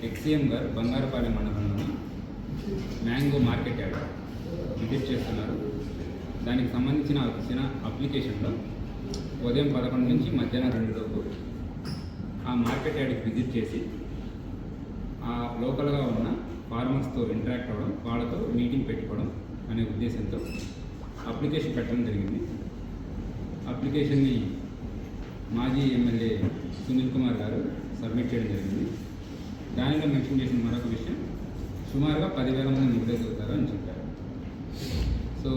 Ex-CM గారు బంగారపాలెం మండలంలోని mango market yard visit చేస్తున్నారు. దానికి సంబంధించిన వచ్చిన అప్లికేషన్లో ఉదయం 11 నుంచి మధ్యాహ్నం 2 లోపు ఆ మార్కెట్ యార్డ్కి విజిట్ చేసి ఆ లోకల్గా ఉన్న ఫార్మర్స్తో ఇంటరాక్ట్ అవ్వడం, వాళ్ళతో మీటింగ్ పెట్టుకోవడం అనే ఉద్దేశంతో అప్లికేషన్ పెట్టడం జరిగింది. అప్లికేషన్ని మాజీ ఎమ్మెల్యే సునీల్ కుమార్ గారు సబ్మిట్ చేయడం జరిగింది. దానిలో మెన్షన్ చేసిన మరొక విషయం, సుమారుగా 10,000 మంది మొబిలైజ్ అవుతారు అని చెప్పారు. సో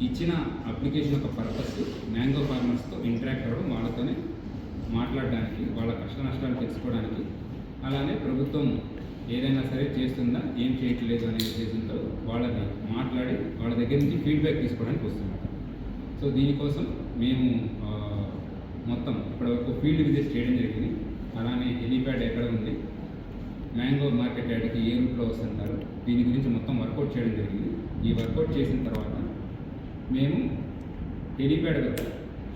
ఇచ్చిన అప్లికేషన్ యొక్క పర్పస్ మ్యాంగో ఫార్మర్స్తో ఇంటరాక్ట్ అవ్వడం, వాళ్ళతోనే మాట్లాడడానికి, వాళ్ళ కష్ట నష్టాలు తెలుసుకోవడానికి, అలానే ప్రభుత్వం ఏదైనా సరే చేస్తుందా, ఏం చేయట్లేదు అనే ఉద్దేశంతో వాళ్ళని మాట్లాడి వాళ్ళ దగ్గర నుంచి ఫీడ్బ్యాక్ తీసుకోవడానికి వస్తున్నారు. సో దీనికోసం మేము మొత్తం ఇప్పటివరకు ఫీల్డ్ విజిట్ చేయడం జరిగింది. అలానే హెలీప్యాడ్ ఎక్కడ ఉంది, మ్యాంగో మార్కెట్ యార్డ్కి ఏ రూట్లో వస్తుంటారు, దీని గురించి మొత్తం వర్కౌట్ చేయడం జరిగింది. ఈ వర్కౌట్ చేసిన తర్వాత మేము హెలీప్యాడ్ వద్ద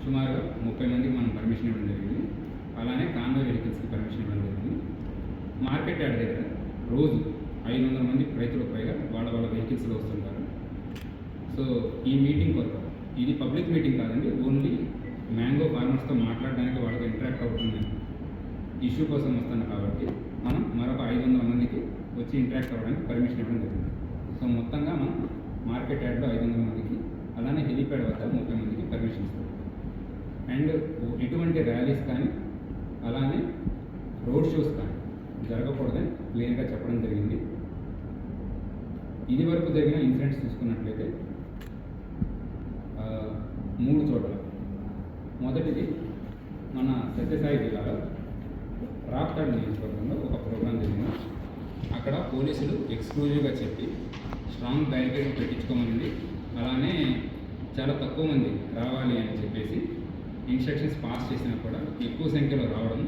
సుమారుగా 30 మందికి మనం పర్మిషన్ ఇవ్వడం జరిగింది. అలానే కాన్వాయ్ వెహికల్స్కి పర్మిషన్ ఇవ్వడం జరిగింది. మార్కెట్ యార్డ్ దగ్గర రోజు 500 మంది రైతులకు పైగా వాళ్ళ వెహికల్స్లో వస్తుంటారు. సో ఈ మీటింగ్ కొరకు, ఇది పబ్లిక్ మీటింగ్ కాదండి, ఓన్లీ మ్యాంగో ఫార్మర్స్తో మాట్లాడడానికి, వాళ్ళతో ఇంటరాక్ట్ అవుతుంది ఇష్యూ కోసం వస్తున్నాం కాబట్టి మనం మరొక 500 మందికి వచ్చి ఇంటరాక్ట్ అవ్వడానికి పర్మిషన్ ఇవ్వడం జరిగింది. సో మొత్తంగా మనం మార్కెట్ యార్డ్లో 500 మందికి, అలానే హెలీప్యాడ్ వద్ద 30 మందికి పర్మిషన్ ఇస్తాం. అండ్ ఎటువంటి ర్యాలీస్ కానీ అలానే రోడ్ షోస్ కానీ జరగకూడదని క్లియర్గా చెప్పడం జరిగింది. ఇది వరకు జరిగిన ఇన్సిడెంట్స్ చూసుకున్నట్లయితే 3 చోట్ల. మొదటిది మన సత్యసాయి జిల్లాలో రాప్తాడ్ నియోజకవర్గంలో ఒక ప్రోగ్రాం జరిగింది. అక్కడ పోలీసులు ఎక్స్క్లూజివ్గా చెప్పి స్ట్రాంగ్ బ్యారికేడ్ పెట్టించుకోమని, అలానే చాలా తక్కువ మంది రావాలి అని చెప్పేసి ఇన్స్ట్రక్షన్స్ పాస్ చేసినా కూడా ఎక్కువ సంఖ్యలో రావడం,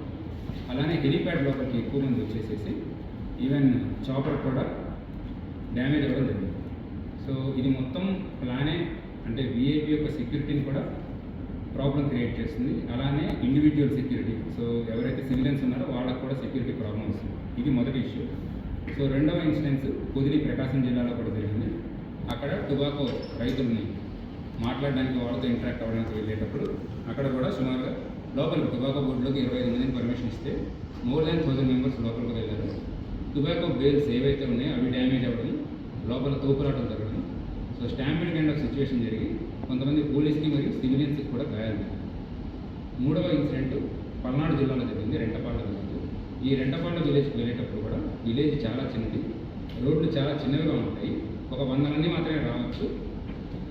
అలానే హెలీప్యాడ్ లోపలికి ఎక్కువ మంది వచ్చేసేసి ఈవెన్ చాపర్ కూడా డ్యామేజ్ అవ్వడం జరిగింది. సో ఇది మొత్తం ప్లానే, అంటే విఐపి యొక్క సెక్యూరిటీని కూడా ప్రాబ్లం క్రియేట్ చేస్తుంది. అలానే ఇండివిజువల్ సెక్యూరిటీ, సో ఎవరైతే సివిలియన్స్ ఉన్నారో వాళ్ళకు కూడా సెక్యూరిటీ ప్రాబ్లం వస్తుంది. ఇది మొదటి ఇష్యూ. సో రెండవ ఇన్సిడెన్స్ పొదిలి ప్రకాశం జిల్లాలో కూడా జరిగింది. అక్కడ టొబాకో రైతుల్ని మాట్లాడడానికి, వాళ్ళతో ఇంటరాక్ట్ అవ్వడానికి వెళ్ళేటప్పుడు అక్కడ కూడా సుమారుగా లోపలికి టొబాకో బోర్డులోకి 25 మందిని పర్మిషన్ ఇస్తే మోర్ దాన్ 1000 మెంబర్స్ లోపలికి వెళ్ళారు. టొబాకో బేల్స్ ఏవైతే ఉన్నాయో అవి డ్యామేజ్ అవ్వడం, లోపల తోపులాటం జరగడం, so stampede kind of situation జరిగి కొంతమంది పోలీస్కి మరియు సివిలియన్స్కి కూడా గాయాలు. మూడవ ఇన్సిడెంట్ పల్నాడు జిల్లాలో జరిగింది, రెంటపాళ్ళ విలేజ్. ఈ రెంటపాళ్ళ విలేజ్కి వెళ్ళేటప్పుడు కూడా విలేజ్ చాలా చిన్నది, రోడ్లు చాలా చిన్నవిగా ఉంటాయి. ఒక 100 మంది మాత్రమే రావచ్చు.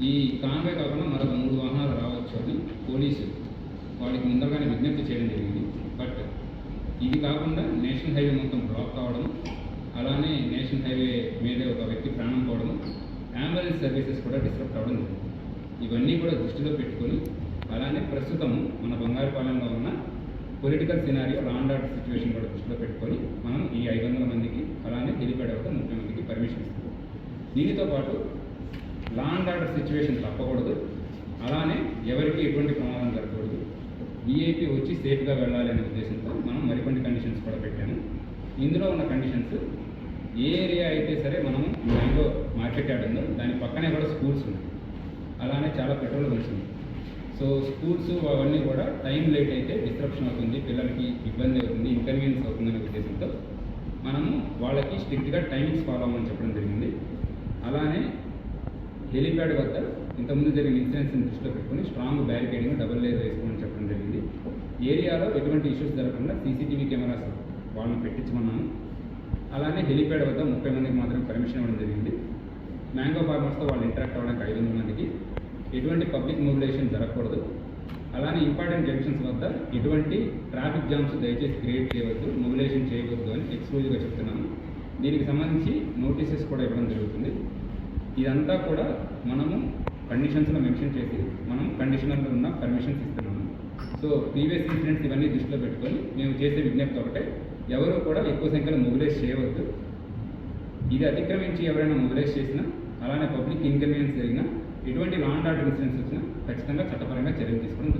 ఈ కాన్వాయ్ కాకుండా మరొక 3 వాహనాలు రావచ్చు అని పోలీసు వాళ్ళకి ముందరగానే విజ్ఞప్తి చేయడం జరిగింది. బట్ ఇది కాకుండా నేషనల్ హైవే మొత్తం బ్లాక్ కావడం, అలానే నేషనల్ హైవే మీద ఒక వ్యక్తి ప్రాణం పోవడం, అంబులెన్స్ సర్వీసెస్ కూడా డిస్టర్బ్ అవ్వడం జరిగింది. ఇవన్నీ కూడా దృష్టిలో పెట్టుకొని, అలానే ప్రస్తుతం మన బంగారపాలెంలో ఉన్న political scenario, law and order situation కూడా దృష్టిలో పెట్టుకొని మనం ఈ 500 మందికి, అలానే హెలీప్యాడ్ వద్ద 30 మందికి పర్మిషన్ ఇస్తాం. దీనితో పాటు లా అండ్ ఆర్డర్ సిచ్యువేషన్ తప్పకూడదు, అలానే ఎవరికి ఎటువంటి ప్రమాదం జరగకూడదు, విఐపి వచ్చి సేఫ్గా వెళ్ళాలి అనే ఉద్దేశంతో మనం మరికొన్ని కండిషన్స్ కూడా పెట్టాము. ఇందులో ఉన్న కండిషన్స్, ఏ ఏరియా అయితే సరే మనము మ్యాంగో మార్కెట్ యార్డ్ ఉందో దాని పక్కనే కూడా స్కూల్స్ ఉన్నాయి, అలానే చాలా పెట్రోల్ బంక్స్ ఉన్నాయి. సో స్కూల్స్ అవన్నీ కూడా టైం లేట్ అయితే డిస్ట్రప్షన్ అవుతుంది, పిల్లలకి ఇబ్బంది అవుతుంది, ఇన్కన్వీనియన్స్ అవుతుందనే ఉద్దేశంతో మనము వాళ్ళకి స్ట్రిక్ట్గా టైమింగ్స్ ఫాలో అవ్వమని చెప్పడం జరిగింది. అలానే హెలీప్యాడ్ వద్ద ఇంతకుముందు జరిగిన ఇన్సిడెంట్స్ని దృష్టిలో పెట్టుకుని స్ట్రాంగ్ బ్యారికేడింగ్, డబుల్ లేయర్ వేసుకోమని చెప్పడం జరిగింది. ఏరియాలో ఎటువంటి ఇష్యూస్ జరగకుండా సీసీటీవీ కెమెరాస్ వాళ్ళని పెట్టించమన్నాను. అలానే హెలీప్యాడ్ వద్ద 30 మందికి మాత్రమే పర్మిషన్ ఇవ్వడం జరిగింది. మ్యాంగో ఫార్మర్స్తో వాళ్ళు ఇంటరాక్ట్ అవ్వడానికి 500 మందికి, ఎటువంటి పబ్లిక్ మొబిలైజేషన్ జరగకూడదు. అలానే ఇంపార్టెంట్ జంక్షన్స్ వద్ద ఎటువంటి ట్రాఫిక్ జామ్స్ దయచేసి క్రియేట్ చేయవద్దు, మొబిలైజేషన్ చేయవద్దు అని ఎక్స్క్లూజివ్గా చెప్తున్నాను. దీనికి సంబంధించి నోటీసెస్ కూడా ఇవ్వడం జరుగుతుంది. ఇదంతా కూడా మనము కండిషన్స్లో మెన్షన్ చేసి మనం కండిషనల్లో ఉన్న పర్మిషన్స్ ఇస్తున్నాము. సో ప్రీవియస్ ఇన్సిడెంట్స్ ఇవన్నీ దృష్టిలో పెట్టుకొని మేము చేసే విజ్ఞప్తి ఒకటే, ఎవరు కూడా ఎక్కువ సంఖ్యలో మొబిలైజ్ చేయవద్దు. ఇది అతిక్రమించి ఎవరైనా మొబిలైజ్ చేసినా, అలానే పబ్లిక్ ఇన్కన్వీనియన్స్ జరిగినా, ఎటువంటి లా అండ్ ఆర్డర్ ఇన్సిడెంట్స్ వచ్చినా ఖచ్చితంగా చట్టపరంగా చర్యలు తీసుకోవడం